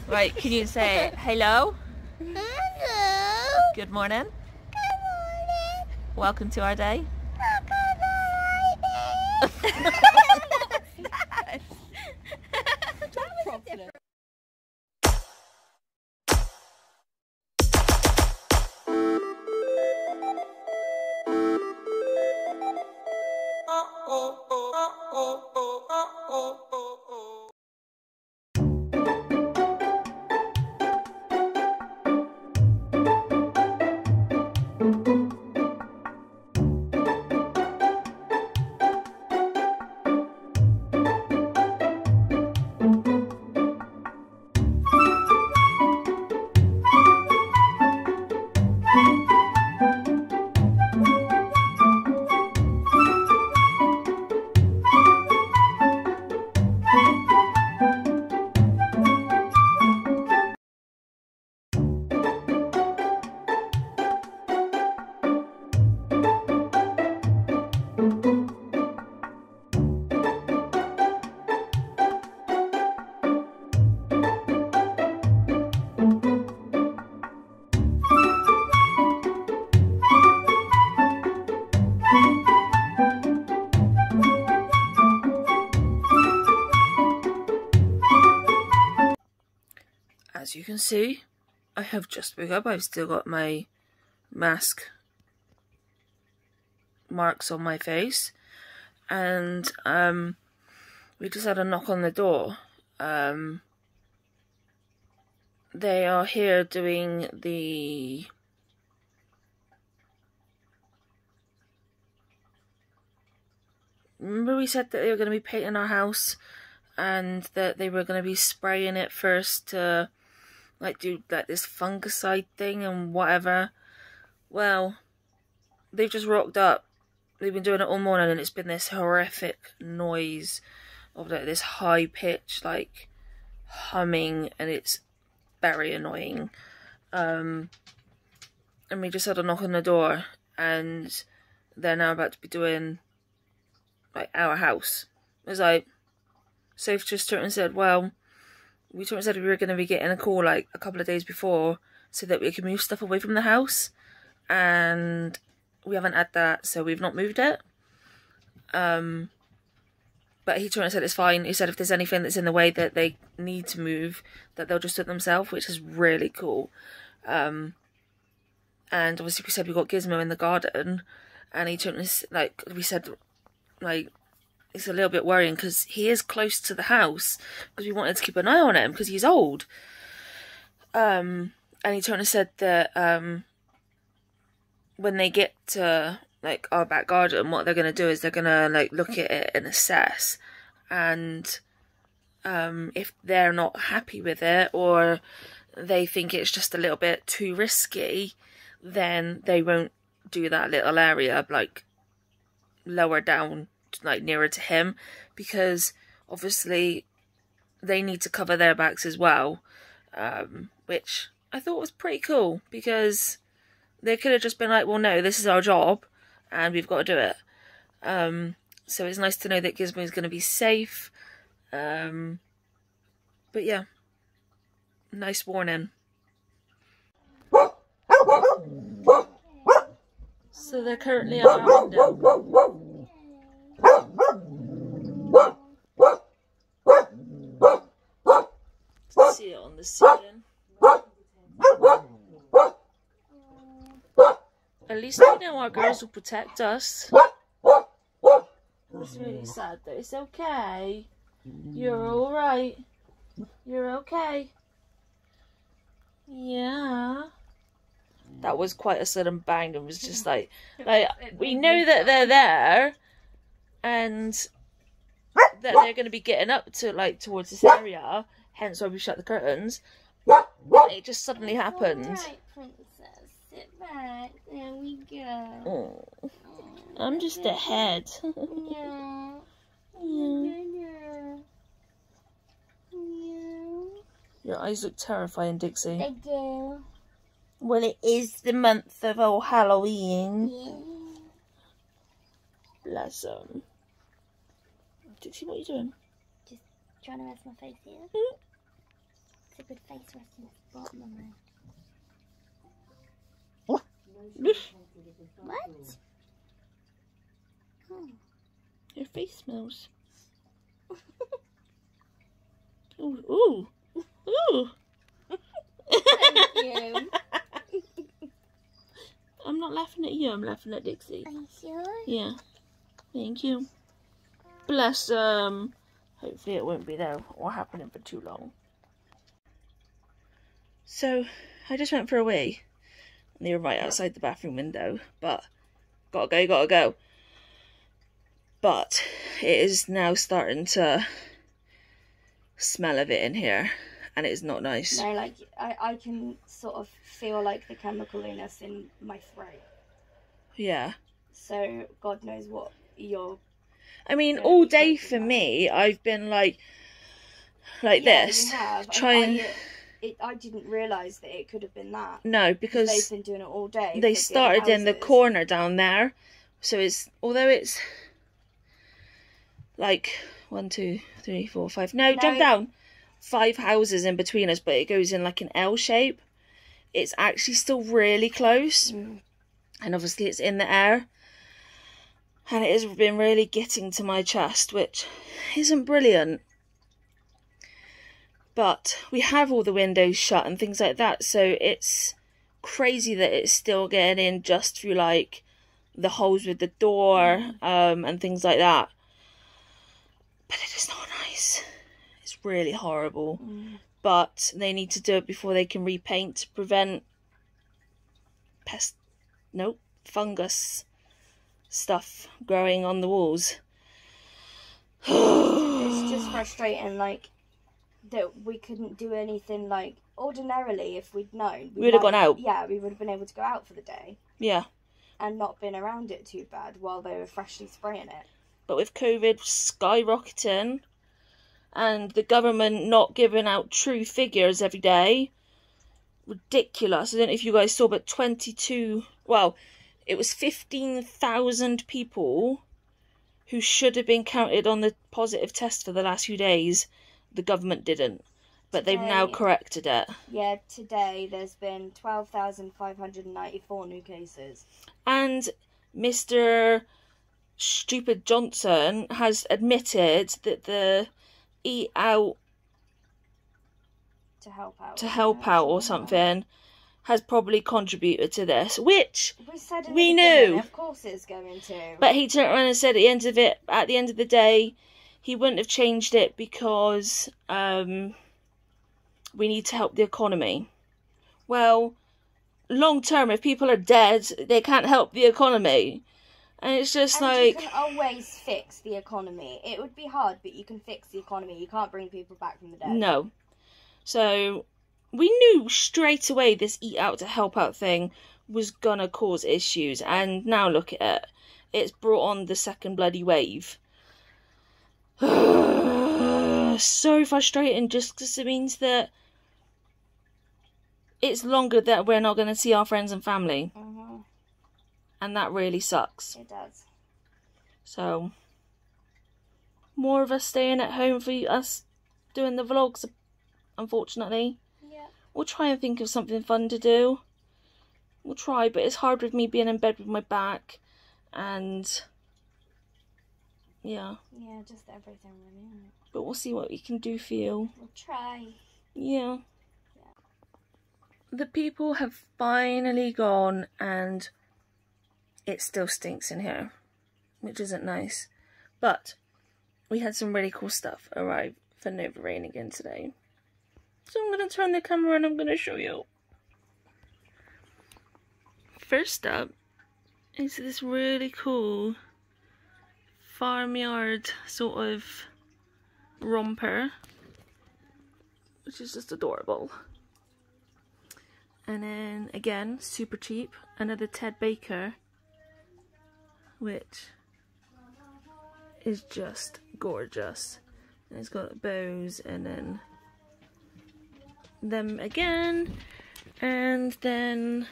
Right, can you say hello? Hello. Good morning. Good morning. Welcome to our day. As you can see, I have just woke up. I've still got my mask marks on my face, and we just had a knock on the door. They are here doing the remember we said that they were going to be painting our house and that they were going to be spraying it first to like do like this fungicide thing and whatever. Well, they've just rocked up. They've been doing it all morning and it's been this horrific noise of like this high pitch like humming, and it's very annoying. And we just had a knock on the door and they're now about to be doing like our house. It was like, Soph just turned and said, well, we turned and said we were going to be getting a call like a couple of days before so that we could move stuff away from the house, and we haven't had that, so we've not moved it. But he turned and said it's fine. He said if there's anything that's in the way that they need to move, that they'll just do it themselves, which is really cool. And obviously we said we got Gizmo in the garden, and he turned and like we said, like it's a little bit worrying because he is close to the house because we wanted to keep an eye on him because he's old. And he turned and said that when they get to like our back garden, what they're gonna do is they're gonna like look at it and assess, and if they're not happy with it or they think it's just a little bit too risky, then they won't do that little area like lower down, like nearer to him, because obviously they need to cover their backs as well, which I thought was pretty cool because they could have just been like, well, no, this is our job and we've got to do it. So it's nice to know that Gizmo is going to be safe. But yeah, nice warning. So they're currently at our window. See it on the ceiling. At least we know our girls will protect us. It's really sad though. It's okay. You're alright. You're okay. Yeah. That was quite a sudden bang and was just like we know that they're there and that they're going to be getting up to like towards this area, hence why we shut the curtains. It just suddenly happened. Alright, princess. Sit back. There we go. Oh. I'm just a head. Yeah. Yeah. Your eyes look terrifying, Dixie. They do. Well, it is the month of old Halloween. Yeah. Bless them. Dixie, what are you doing? Just trying to rest my face here. stupid face resting at the bottom of my... What? What? Oh. Your face smells. Ooh, ooh, ooh. Thank you. I'm not laughing at you, I'm laughing at Dixie. Are you sure? Yeah. Thank you. Bless them. Hopefully it won't be there or happening for too long. So, I just went for a wee. And they were right outside the bathroom window. But, gotta go. But, it is now starting to smell of it in here. And it is not nice. No, like, I can sort of feel like the chemicaliness in my throat. Yeah. So, God knows what you're... I mean, all day for me, I've been like this. You have. Trying... I didn't realise that it could have been that. No, because they've been doing it all day. They started in the corner down there. So it's, although it's like 1, 2, 3, 4, 5. No, jump down. 5 houses in between us, but it goes in like an L shape. It's actually still really close. And obviously it's in the air. And it has been really getting to my chest, which isn't brilliant. But we have all the windows shut and things like that, so it's crazy that it's still getting in just through like the holes with the door and things like that. But it is not nice. It's really horrible. But they need to do it before they can repaint to prevent fungus stuff growing on the walls. It's just frustrating, like, that we couldn't do anything. Like, ordinarily, if we'd known, we would have gone out. Yeah, we would have been able to go out for the day. Yeah. And not been around it too bad while they were freshly spraying it. But with COVID skyrocketing and the government not giving out true figures every day, ridiculous. I don't know if you guys saw, but it was 15,000 people who should have been counted on the positive test for the last few days. The government didn't, but they've now corrected it. Yeah, today there's been 12,594 new cases. And Mr. Stupid Johnson has admitted that the eat out to help out or something has probably contributed to this, which we knew. Of course it's going to. But he turned around and said at the end of the day, he wouldn't have changed it because we need to help the economy. Well, long term, if people are dead, they can't help the economy. And it's just you can always fix the economy. It would be hard, but you can fix the economy. You can't bring people back from the dead. No. So, we knew straight away this eat out to help out thing was gonna cause issues. And now look at it. It's brought on the second bloody wave. So frustrating, just because it means that it's longer that we're not going to see our friends and family. And that really sucks. It does. So, more of us staying at home for us doing the vlogs, unfortunately. Yeah. We'll try and think of something fun to do. We'll try, but it's hard with me being in bed with my back. And yeah. Yeah, just everything really. But we'll see what we can do for you. We'll try. Yeah. The people have finally gone and it still stinks in here, which isn't nice. But we had some really cool stuff arrive for Nova Rain again today. So I'm going to turn the camera and I'm going to show you. First up is this really cool farmyard sort of romper, which is just adorable. And then again, super cheap, another Ted Baker, which is just gorgeous. And it's got bows and then them again. And then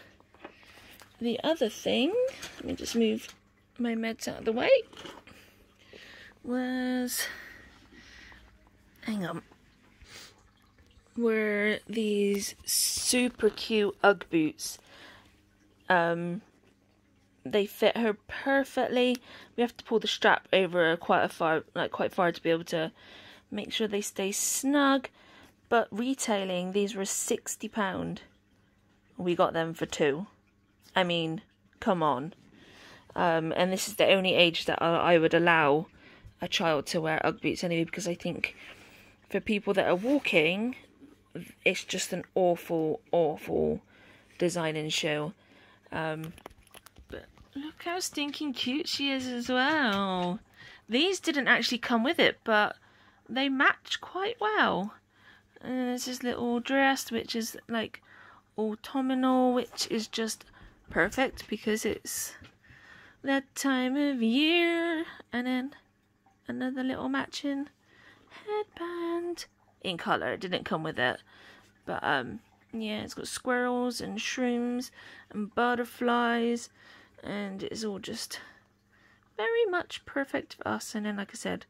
the other thing, let me just move my meds out of the way, was, hang on, were these super cute Ugg boots. They fit her perfectly. We have to pull the strap over quite far to be able to make sure they stay snug. But retailing, these were £60. We got them for £2. I mean, come on. And this is the only age that I would allow a child to wear Ugg boots anyway, because I think for people that are walking, it's just an awful, awful design and shoe. But look how stinking cute she is as well. These didn't actually come with it, but they match quite well. And there's this little dress, which is like autumnal, which is just perfect because it's that time of year. And then another little matching headband in colour. It didn't come with it, but yeah, it's got squirrels and shrooms and butterflies, and it's all just very much perfect for us. And then, like I said,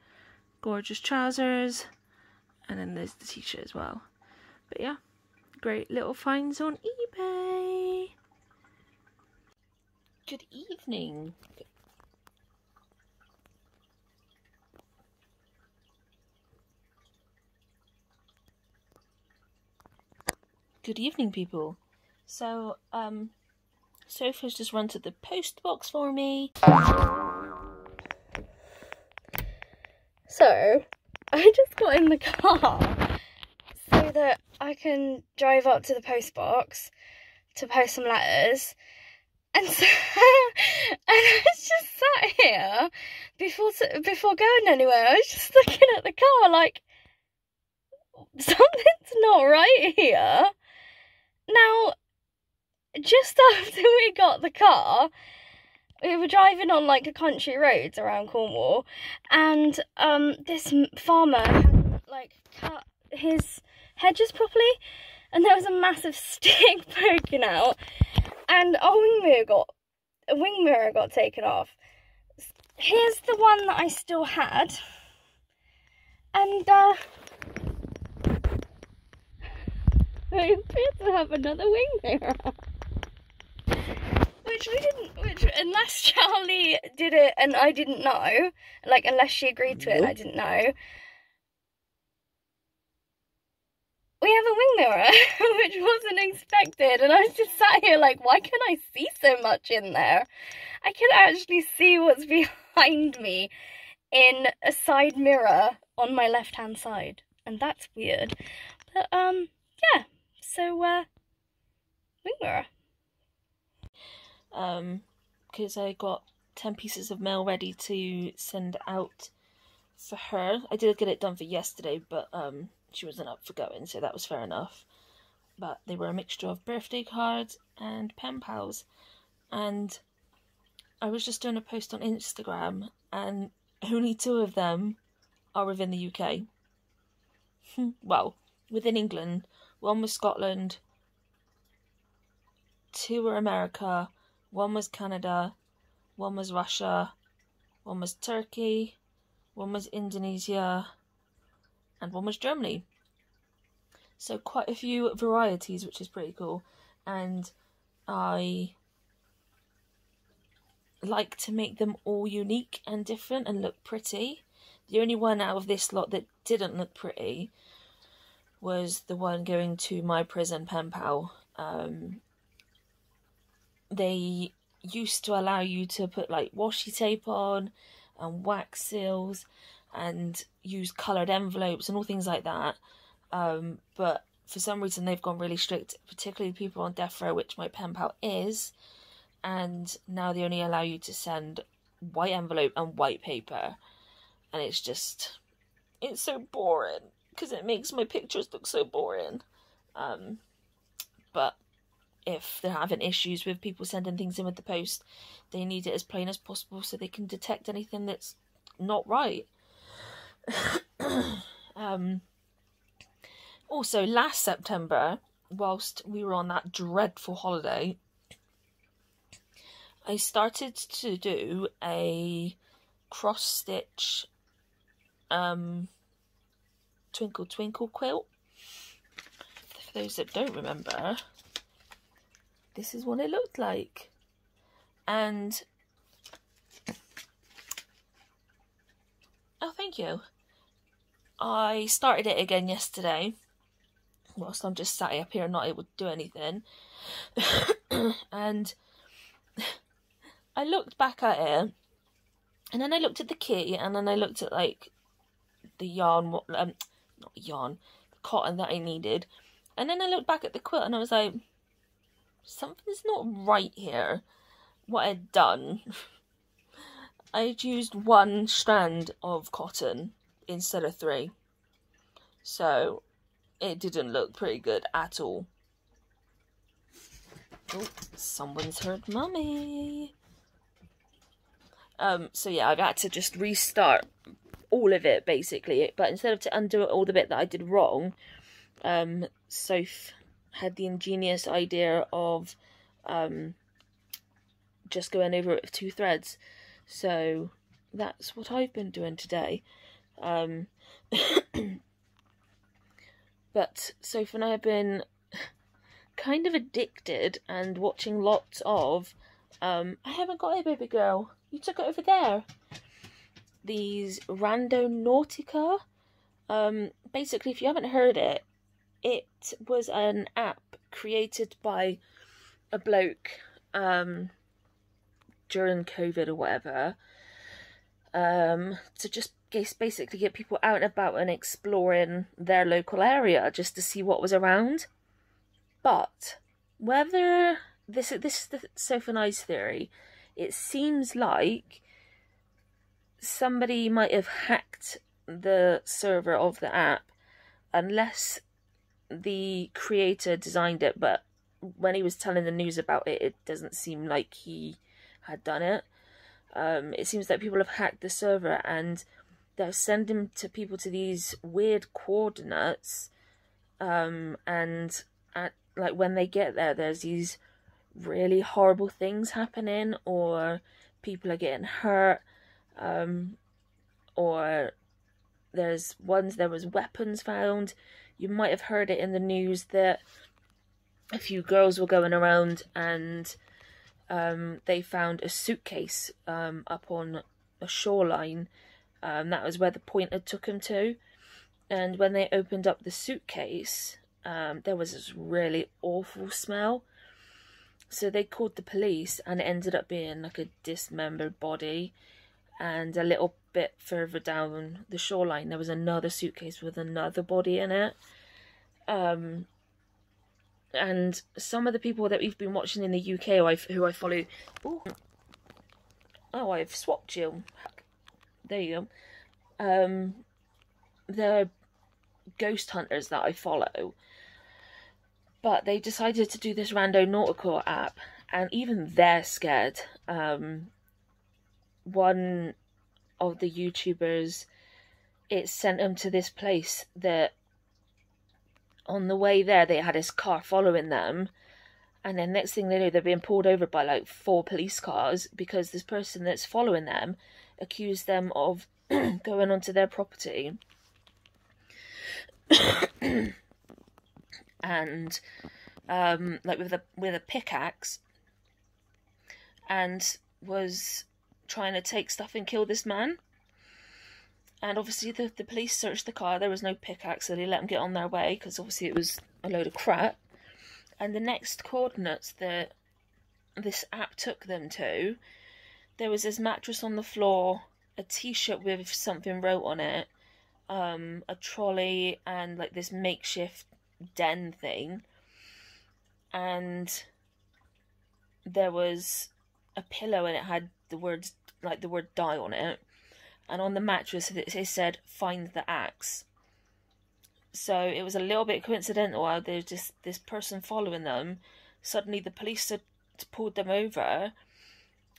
gorgeous trousers, and then there's the t-shirt as well. But yeah, great little finds on eBay. Good evening. Good evening, people. So, Sophie's just run to the post box for me. So, I just got in the car so that I can drive up to the post box to post some letters. And so, and I was just sat here before going anywhere. I was just looking at the car like, something's not right here. Now, just after we got the car, we were driving on like a country roads around Cornwall, and this farmer hadn't like cut his hedges properly, and there was a massive stick poking out, and a wing mirror got taken off. Here's the one that I still had, and we appear to have another wing mirror. Which unless Charlie did it and I didn't know, like unless she agreed to it and I didn't know, we have a wing mirror, which wasn't expected, and I was just sat here like, why can I see so much in there? I can actually see what's behind me in a side mirror on my left hand side, and that's weird. But yeah, so wing mirror. Because I got 10 pieces of mail ready to send out for her. I did get it done for yesterday, but she wasn't up for going, so that was fair enough. But they were a mixture of birthday cards and pen pals, and I was just doing a post on Instagram, and only 2 of them are within the UK. Well, within England. 1 was Scotland, 2 were America, 1 was Canada, 1 was Russia, 1 was Turkey, 1 was Indonesia, and 1 was Germany. So quite a few varieties, which is pretty cool. And I like to make them all unique and different and look pretty. The only one out of this lot that didn't look pretty was the one going to my prison pen pal. They used to allow you to put like washi tape on and wax seals and use coloured envelopes and all things like that. But for some reason they've gone really strict, particularly people on death row, which my pen pal is, and now they only allow you to send white envelope and white paper, and it's so boring because it makes my pictures look so boring. But if they're having issues with people sending things in with the post, they need it as plain as possible so they can detect anything that's not right. Also, last September, whilst we were on that dreadful holiday, I started to do a cross-stitch twinkle twinkle quilt. those that don't remember, this is what it looked like. And oh, thank you. I started it again yesterday whilst I'm just sat up here not able to do anything. And I looked back at it, and then I looked at the key, and then I looked at like the yarn, not yarn, the cotton that I needed, and then I looked back at the quilt and I was like, something's not right here. What I'd done, I'd used 1 strand of cotton instead of 3, so it didn't look pretty good at all. Oh, someone's heard Mummy. So yeah, I've had to just restart all of it basically, but instead of to undo all the bit that I did wrong, Soph had the ingenious idea of just going over it with 2 threads. So that's what I've been doing today. But Soph and I have been kind of addicted and watching lots of I haven't got it, baby girl. You took it over there. These Randonautica. Basically, if you haven't heard it, it was an app created by a bloke during COVID or whatever, to just basically get people out and about and exploring their local area just to see what was around. But whether this is the Soph and I's theory, it seems like somebody might have hacked the server of the app, unless the creator designed it, but when he was telling the news about it, it doesn't seem like he had done it. It seems like people have hacked the server and they're sending to people to these weird coordinates, and like when they get there, there's these really horrible things happening, or people are getting hurt, or there was weapons found. You might have heard it in the news that a few girls were going around and they found a suitcase up on a shoreline. That was where the pointer took them to. And when they opened up the suitcase, there was this really awful smell. So they called the police, and it ended up being like a dismembered body. And a little bit further down the shoreline, there was another suitcase with another body in it. And some of the people that we've been watching in the UK, who I follow... Ooh. Oh, I've swapped you. There you go. They're ghost hunters that I follow. But they decided to do this Randonautica app, and even they're scared. One of the YouTubers, it sent them to this place that on the way there they had his car following them, and then next thing they know, they're being pulled over by like 4 police cars because this person that's following them accused them of going onto their property and like with a pickaxe, and was trying to take stuff and kill this man. And obviously the police searched the car. There was no pickaxe, so they let them get on their way, because obviously it was a load of crap. And the next coordinates that this app took them to, there was this mattress on the floor, a t-shirt with something wrote on it, a trolley, and like this makeshift den thing. And there was a pillow, and it had the word die on it. And on the mattress it said, "Find the axe." So it was a little bit coincidental how there's just this person following them. Suddenly the police had pulled them over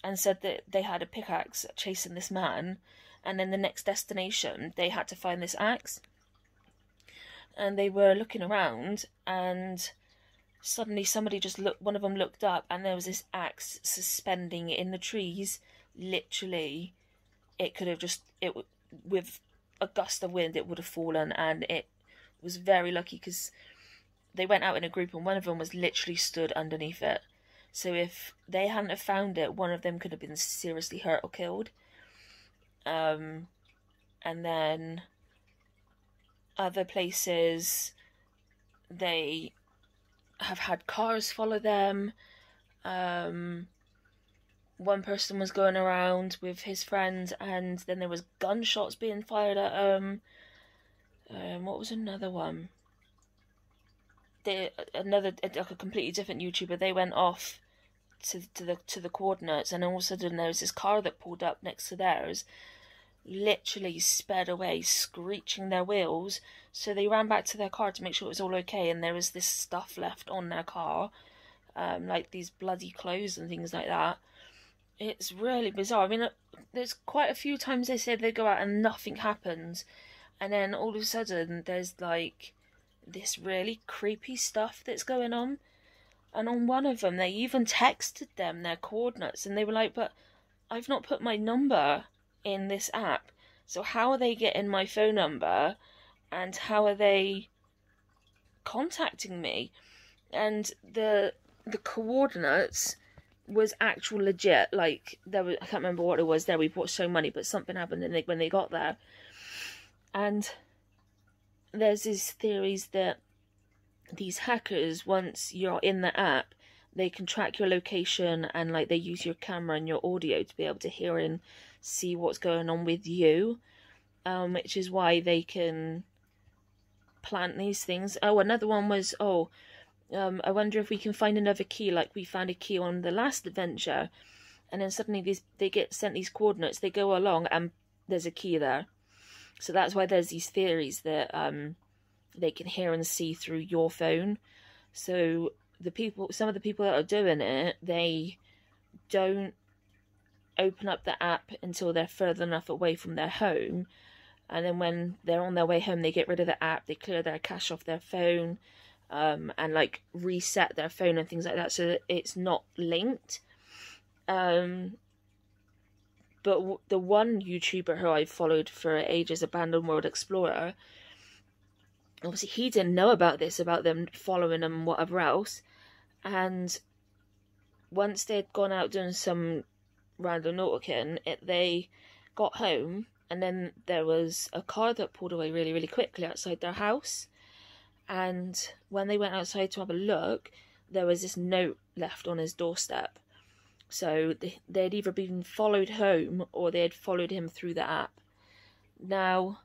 and said that they had a pickaxe chasing this man. And then the next destination, they had to find this axe. And they were looking around, and suddenly one of them looked up, and there was this axe suspending in the trees. Literally, it could have with a gust of wind, it would have fallen, and it was very lucky because they went out in a group and one of them was literally stood underneath it. So if they hadn't have found it, one of them could have been seriously hurt or killed. And then other places, they have had cars follow them. One person was going around with his friends, and then there was gunshots being fired at what was another one? Another like a completely different YouTuber. They went off to the coordinates, and all of a sudden there was this car that pulled up next to theirs, literally sped away, screeching their wheels. So they ran back to their car to make sure it was all okay, and there was this stuff left on their car, like these bloody clothes and things like that. It's really bizarre. I mean, there's quite a few times they said they go out and nothing happens, and then all of a sudden there's like this really creepy stuff that's going on. And on one of them, they even texted them their coordinates, and they were like, but I've not put my number in this app, so how are they getting my phone number, and how are they contacting me? And the coordinates was actual legit. Like, there was, I can't remember what it was there, we put so many, but something happened when they got there. And there's these theories that these hackers, once you're in the app, they can track your location, and like they use your camera and your audio to be able to hear and see what's going on with you, which is why they can plant these things. Oh, another one was, I wonder if we can find another key, like we found a key on the last adventure, and then suddenly they get sent these coordinates, they go along and there's a key there. So that's why there's these theories that they can hear and see through your phone. So some of the people that are doing it, they don't open up the app until they're further enough away from their home, and then when they're on their way home, they get rid of the app, they clear their cache off their phone, and like reset their phone and things like that, so that it's not linked. But the one YouTuber who I followed for ages, Abandoned World Explorer, obviously he didn't know about this, about them following him and whatever else. And once they'd gone out doing some Randonautica, they got home, and then there was a car that pulled away really, really quickly outside their house. And when they went outside to have a look, there was this note left on his doorstep. So they'd either been followed home, or they had followed him through the app. Now,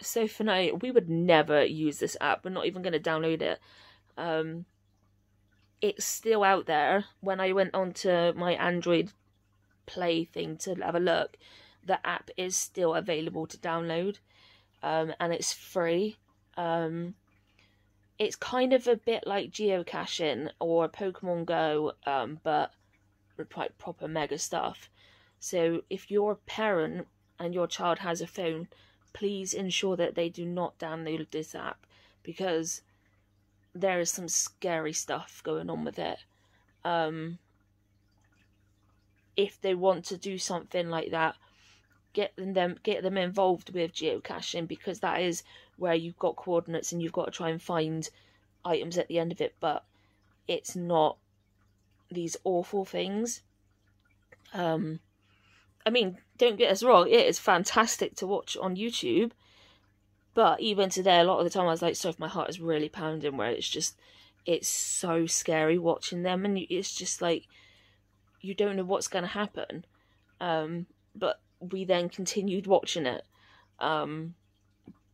so for now, we would never use this app. We're not even going to download it. It's still out there. When I went onto my Android Play thing to have a look, the app is still available to download, and it's free. It's kind of a bit like geocaching or Pokemon Go, but with quite proper mega stuff. So if you're a parent and your child has a phone, please ensure that they do not download this app, because there is some scary stuff going on with it. If they want to do something like that, get them involved with geocaching, because that is where you've got coordinates and you've got to try and find items at the end of it, but it's not these awful things. I mean, don't get us wrong, it is fantastic to watch on YouTube, but even today, a lot of the time I was like, so if my heart is really pounding, where it's so scary watching them, and it's just like, you don't know what's going to happen. But we then continued watching it.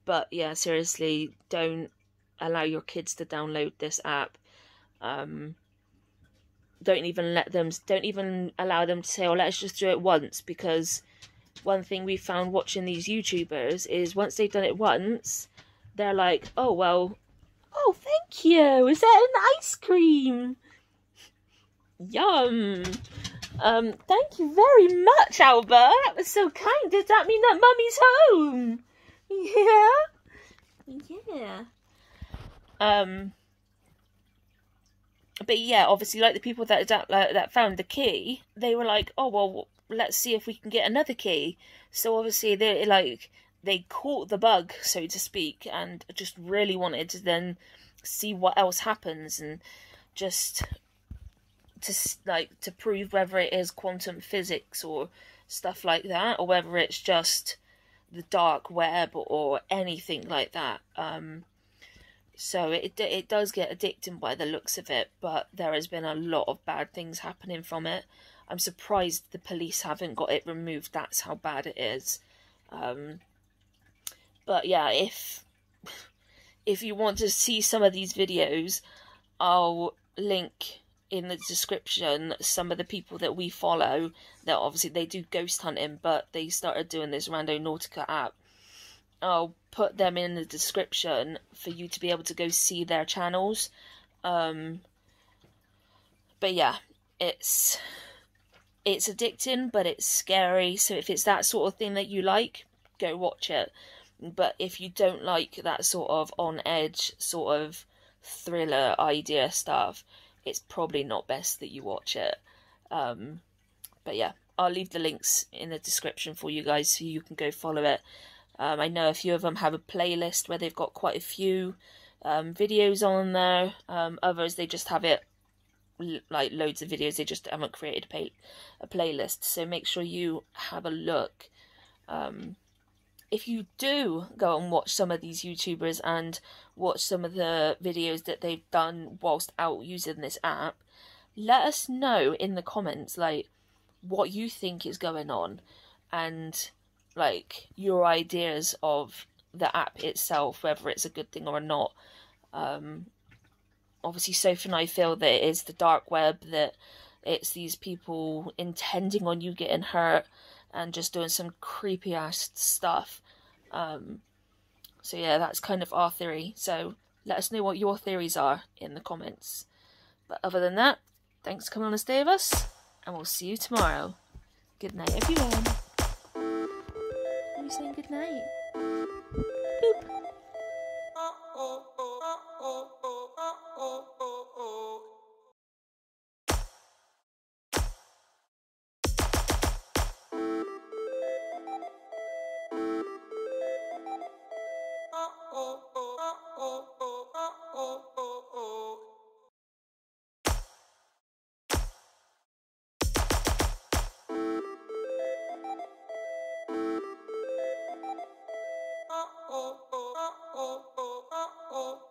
But yeah, seriously, don't allow your kids to download this app. Don't even allow them to say, oh, let's just do it once, because one thing we found watching these YouTubers is once they've done it once, they're like, oh, well, oh, thank you, is that an ice cream? Yum. Thank you very much, Albert. That was so kind. Does that mean that Mummy's home? Yeah. But yeah, obviously, like the people that found the key, they were like, oh, well, let's see if we can get another key. So obviously they caught the bug, so to speak, and just really wanted to then see what else happens, and just to prove whether it is quantum physics or stuff like that, or whether it's just the dark web or anything like that. So it does get addicting by the looks of it, but there has been a lot of bad things happening from it. I'm surprised the police haven't got it removed. That's how bad it is. But yeah, if you want to see some of these videos, I'll link in the description some of the people that we follow that obviously they do ghost hunting, but they started doing this Randonautica app. I'll put them in the description for you to be able to go see their channels. But yeah, it's addicting, but it's scary. So if it's that sort of thing that you like, go watch it. But if you don't like that sort of on edge, sort of thriller idea stuff, it's probably not best that you watch it. But yeah, I'll leave the links in the description for you guys so you can go follow it. I know a few of them have a playlist where they've got quite a few videos on there. Others, they just have it like loads of videos. They just haven't created a playlist. So make sure you have a look. If you do go and watch some of these YouTubers and watch some of the videos that they've done whilst out using this app, let us know in the comments, like, what you think is going on, and, like, your ideas of the app itself, whether it's a good thing or not. Obviously, Sophie and I feel that it is the dark web, that it's these people intending on you getting hurt and just doing some creepy ass stuff. So yeah, that's kind of our theory. So let us know what your theories are in the comments. But other than that, thanks for coming on to stay with us, and we'll see you tomorrow. Good night, everyone. Are you saying good night? Boop. Oh.